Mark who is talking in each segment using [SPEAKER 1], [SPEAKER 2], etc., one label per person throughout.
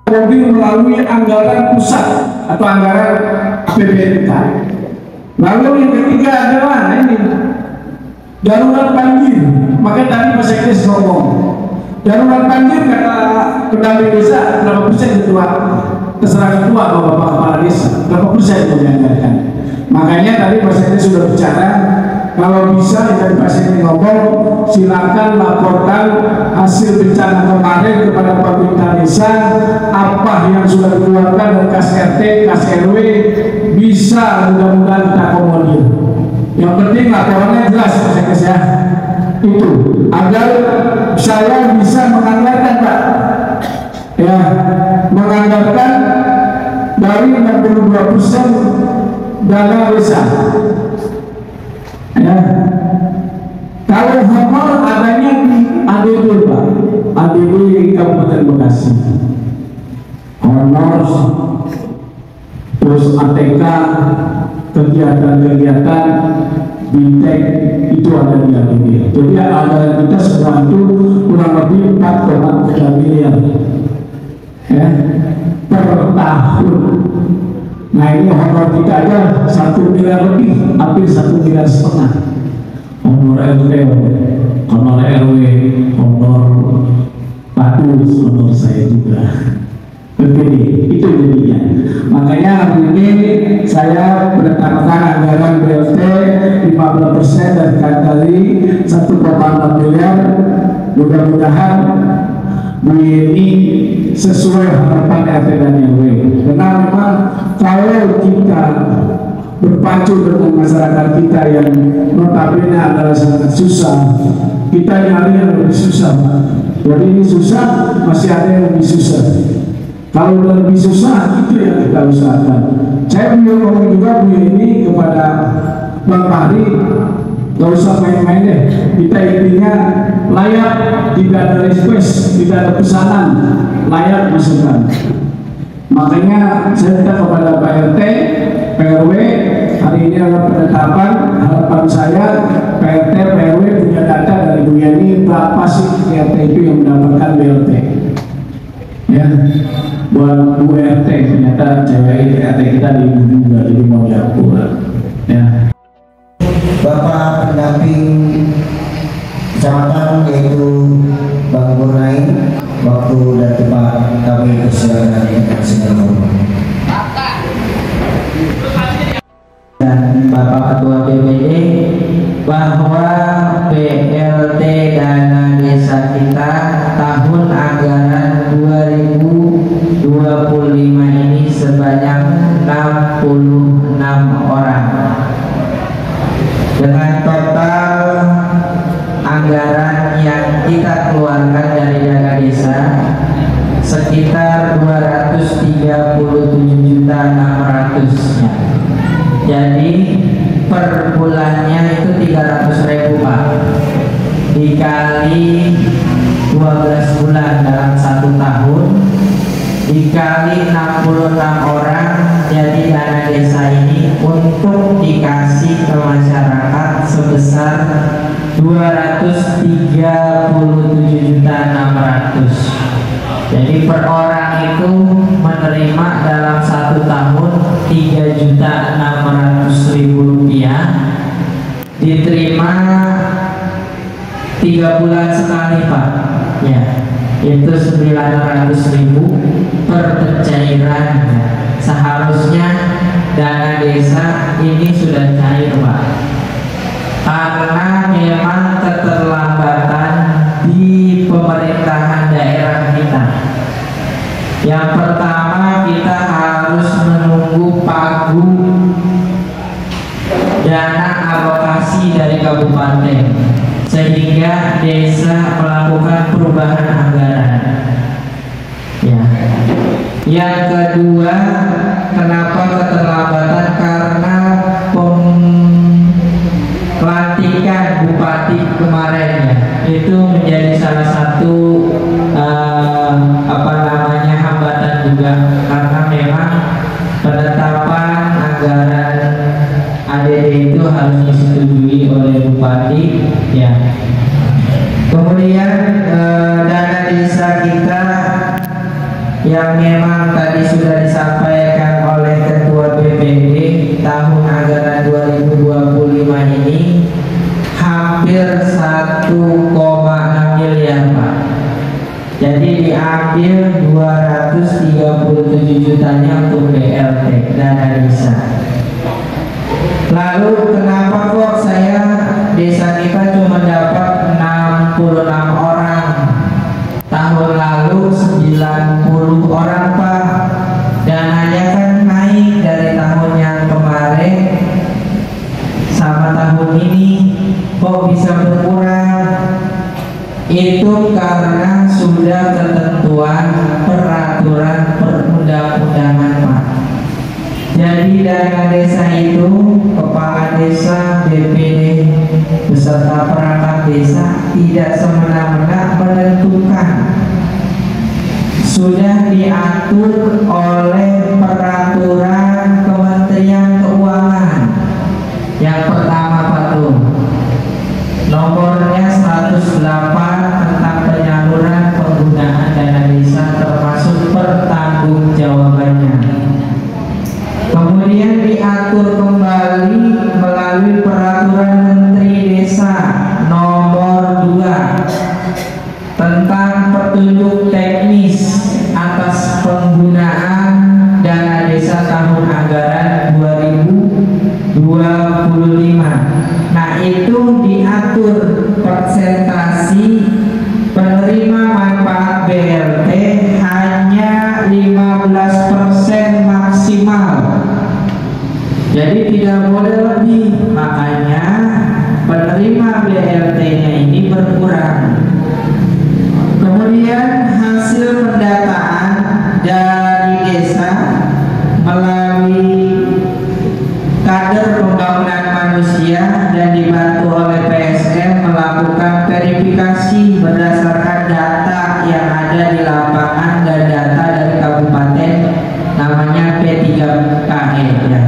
[SPEAKER 1] mobil melalui anggaran pusat atau anggaran APBN kita. Lalu yang ketiga adalah ini darurat banjir. Maka tadi Pak Sekdes ngomong darurat banjir kata pendamping desa berapa persen ketua, terserah ketua bapak kepala desa berapa persen yang dianggarkan. Makanya tadi Pak Sekdes sudah bicara, kalau bisa dari Pak Sekdes ngomong silakan laporkan hasil bencana kemarin kepada pemerintah desa, apa yang sudah dikeluarkan dari kas RT, kas RW bisa mudah-mudahan kita akomodir. Yang penting laporannya jelas Pak Sekdes ya, itu agar saya bisa menganggarkan Pak ya, menganggarkan dari 62% dana desa ya. Kalau honor adanya di ADB Pak, ADB Kabupaten Bekasi, honor terus ATK, kegiatan-kegiatan BITEK itu ada di ADB. Jadi ada kita semua itu kurang lebih 4,3 miliar ya, per tahun. Nah ini honor kita aja 1 miliar lebih, hampir 1,5 miliar. Honor RT, honor RW, honor Padus, honor saya juga. Begini, itu jadinya. Makanya hari ini saya menetapkan anggaran BLT 15% dari 1,6 miliar. Mudah-mudahan ini sesuai harapan RT dan RW. Karena memang kalau kita berpacu dengan masyarakat kita yang notabene adalah sangat susah, kita nyari yang lebih susah Pak. Jadi ini susah, masih ada yang lebih susah. Kalau udah lebih susah, itu yang kita usahakan. Saya ngomong juga ini kepada Bang Fahri, gak usah main-main deh. Kita intinya layak, tidak ada request, tidak ada pesanan, layak masukan. Makanya saya minta kepada Pak RT, PRW, hari ini adalah penetapan. Harapan saya PRT, PRW punya data dari Bu Yani berapa sih RT itu yang mendapatkan BLT. Ya, buat Bu RT ternyata cewek RT kita di ibu juga, jadi mau diatur. Ya.
[SPEAKER 2] Bapak pendamping kecamatan yaitu Bang Burnain, waktu dan tempat kami persilakan dengan segala hormat.
[SPEAKER 3] Dan Bapak Ketua BPD bahwa BLT dana desa kita tahun anggaran 2025 ini sebanyak 66 orang dengan total anggaran yang kita keluarkan dari dana desa sekitar 237.600.000-nya. Jadi per bulannya itu 300.000 Pak, dikali 12 bulan dalam 1 tahun, dikali 66 orang, jadi dana desa ini untuk dikasih ke masyarakat sebesar 237.600.000. Jadi per orang itu menerima dalam 1 tahun 3.600.000 rupiah, diterima 3 bulan sekali Pak ya, itu 900.000 per pencairan. Seharusnya dana desa ini sudah cair Pak, karena memang keterlambatan di pemerintahan daerah kita. Yang pertama, kita harus menunggu pagu dana alokasi dari kabupaten sehingga desa melakukan perubahan anggaran ya. Yang kedua, kenapa keterlambatan? Karena pelantikan bupati kemarin ya, itu menjadi salah satu hambatan juga, karena memang penetapan anggaran ADD itu harus disetujui oleh bupati ya. Kemudian dana desa kita yang memang tadi sudah disampaikan oleh Ketua BPD, tahun anggaran 2025 ini hampir 1,6 miliar Pak. Jadi diambil 237 jutanya untuk BLT dana desa. Lalu kenapa kok saya desa kita cuma dapat 66 orang? Tahun lalu 90 orang Pak. Dananya kan naik dari tahun yang kemarin sama tahun ini, kok bisa berkurang? Itu karena sudah ketentuan peraturan perundang-undangan Pak. Jadi dana desa itu kepala desa, BPD beserta perangkat desa tidak semena-mena menentukan. Sudah diatur oleh peraturan Kementerian Keuangan. Yang pertama Pak Tuh, nomornya 108 tentang penyaluran penggunaan dana desa termasuk pertanggungjawabannya. Kemudian diatur kembali melalui peraturan Menteri Desa nomor 2 tentang petunjuk teknis atas penggunaan dana desa tahun anggaran 2025. Nah, itu diatur persentasi penerima manfaat BLT hanya 15% maksimal. Jadi tidak boleh lebih, makanya penerima BLT-nya ini berkurang. Kemudian hasil pendataan dari desa melalui kader pembangunan manusia dan dibantu oleh PSM melakukan verifikasi berdasarkan data yang ada di lapangan dan data dari kabupaten, namanya P3KE ya.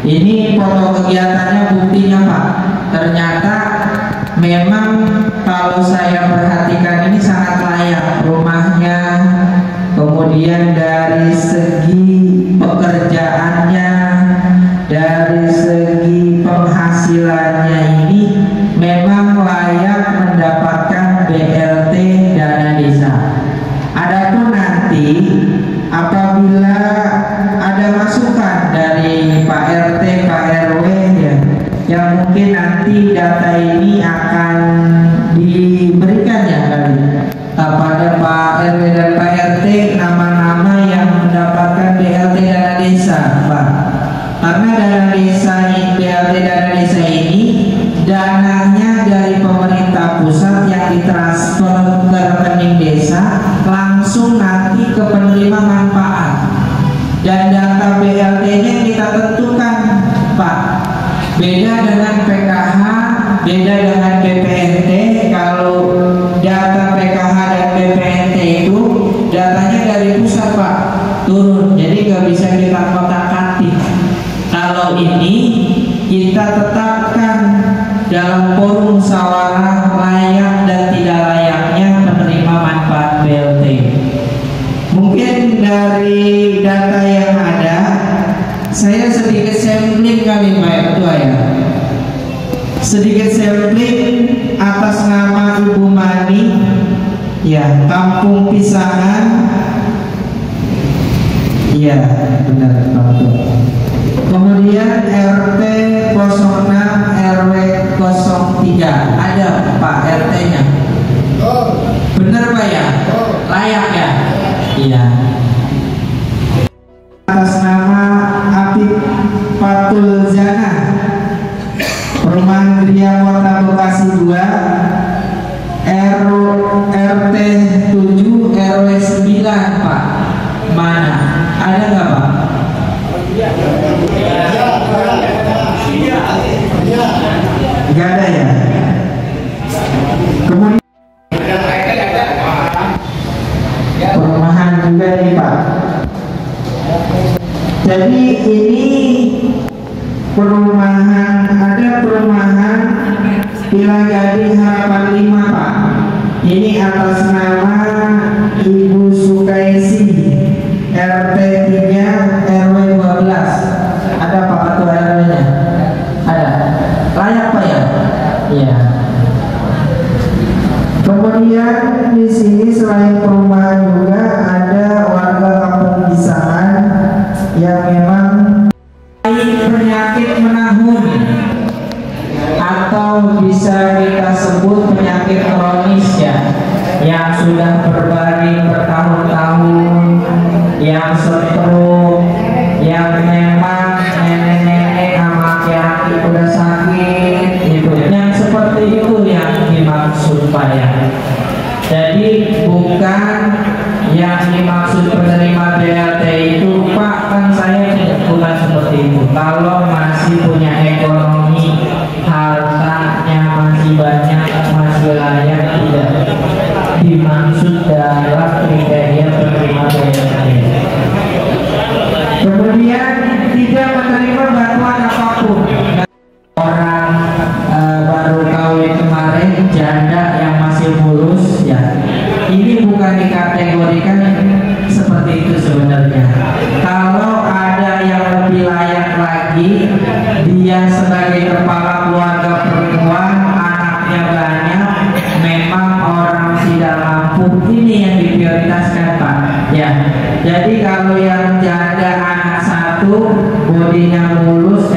[SPEAKER 3] Ini foto kegiatannya, buktinya Pak. Ternyata memang kalau saya perhatikan ini sangat layak rumahnya. Kemudian dari segi pekerjaannya, dari segi penghasilannya ini memang layak mendapatkan BLT dana desa. Adapun nanti apabila ada masukan dari Pak RT, Pak RW ya, yang mungkin nanti data ini akan diberikan ya kali pada Pak RW dan Pak RT nama-nama yang mendapatkan BLT dana desa Pak. Karena dana desa ini, BLT dana desa ini dananya dari pemerintah pusat yang ditransfer ke rekening desa langsung nanti ke penerima manfaat. Dan data BLT-nya kita tentukan Pak. Beda dengan PKH, beda dengan BPNT. Kalau data PKH dan BPNT itu datanya dari pusat Pak, turun, jadi nggak bisa kita kotak-katik. Kalau ini kita tetapkan dalam forum musyawarah layak dan tidak layaknya penerima manfaat BLT. Mungkin dari data yang ada, saya sedikit sampling kali Pak Ketua ya. Sedikit sampling atas nama Ibu Mani ya, Kampung Pisangan. Iya, benar Pak Ketua. Kemudian RT 06 RW 03 ada Pak RT-nya. Benar Pak ya? Layak ya? Iya. Atas nama Apip Fatul Zana, Perumahan Gria Kota Bekasi 2, RT 7 RW 9 Pak. Mana? Ada nggak Pak? Nggak ada ya. Kemudian perumahan juga nih Pak. Jadi ini perumahan, ada perumahan Pilagadi Harapan 5 Pak. Ini atas nama Ibu Sukaisi. RT 3 RW 12. Ada Pak Ketua RW-nya? Ada. Layak Pak ya? Iya. Kemudian di sini selain perumahan juga ada warga kampung Bisangan yang memang penyakit menahun atau bisa kita sebut penyakit kronis ya, yang sudah berbaring bertahun-tahun, yang stroke, yang memang nenek-nenek sama aki-aki udah sakit, itu yang seperti itu yang dimaksud Pak ya. Jadi bukan yang dimaksud penerima BLT itu Pak, kan saya bukan seperti itu. Kalau masih punya ekonomi, hartanya masih banyak, masih layak, tidak dimaksud dalam kriteria penerima BLT. Kemudian tidak menerima bantuan apapun. Orang baru kawin kemarin, janda yang masih mulus ya, ini bukan dikategorikan seperti itu sebenarnya. Kalau ada yang lebih layak lagi, dia sebagai kepala keluarga perempuan, anaknya banyak, memang orang tidak mampu, ini yang diprioritaskan Pak ya. Jadi kalau yang janda anak satu, bodinya mulus,